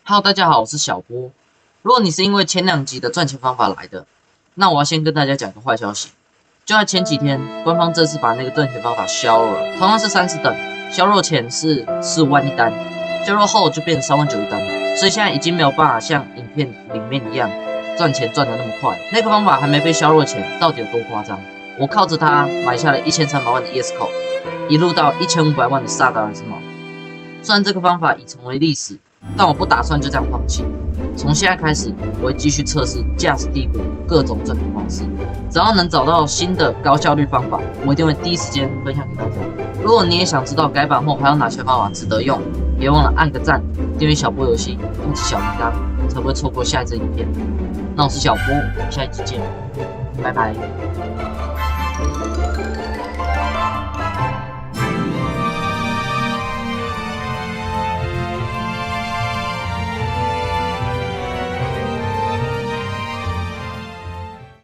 Hello，大家好，我是小波。如果你是因为前2集的赚钱方法来的，那我要先跟大家讲个坏消息。就在前几天，官方正式把那个赚钱方法削弱了，同样是30等，削弱前是15万一单，削弱后就变3万9一单，所以现在已经没有办法像影片里面一样赚钱赚得那么快。那个方法还没被削弱前到底有多夸张？我靠着它买下了1300万的 ES 口，一路到1500万的萨达尔之矛。虽然这个方法已成为历史，但我不打算就这样放弃。从现在开始，我会继续测试驾驶帝国各种赚钱方式，只要能找到新的高效率方法，我一定会第一时间分享给大家。如果你也想知道改版后还有哪些方法值得用，别忘了按个赞，订阅小波游戏，开启小铃铛，才不会错过下一支影片。那我是小波，我们下一集见，拜拜。